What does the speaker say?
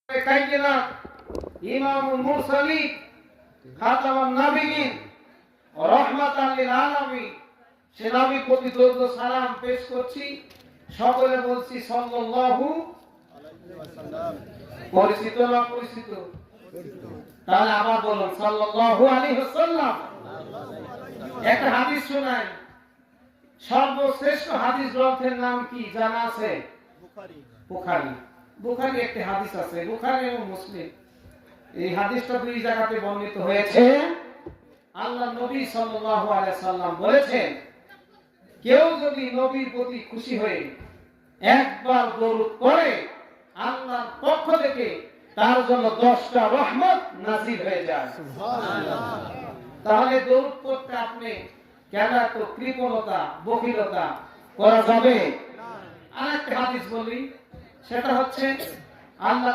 কাইনাত ইমামুল মুরসালিন খাতামুন নবিয়্যিন রাহমাতাল লিল আলামিন সে নবীর প্রতি দরুদ ও সালাম পেশ করছি। সকলে বলছি সাল্লাল্লাহু আলাইহি ওয়াসাল্লাম। পরিচিত না পরিচিত? তাহলে আবার বলুন সাল্লাল্লাহু আলাইহি ওয়াসাল্লাম। একটা হাদিস শোনাই। সর্বশ্রেষ্ঠ হাদিস গ্রন্থের নাম কি জানা আছে? বুখারী। বুখারী একটি হাদিস আছে, বুখারী এবং মুসলিম। এই হাদিসটা দুই জায়গাতে বর্ণিত হয়েছে। আল্লাহ নবী সাল্লাল্লাহু আলাইহি সাল্লাম বলেছেন, কেউ যদি নবীর প্রতি খুশি হয়ে একবার দরুদ পড়ে, আল্লাহর পক্ষ থেকে তার জন্য 10টা রহমত নাযিল হয়ে যায়। সুবহানাল্লাহ। তাহলে দরুদ পড়তে আপনি কেন এত কৃপণতা বকিলতা করা যাবে? আরেকটা হাদিস বলি, সেটা হচ্ছে আল্লাহ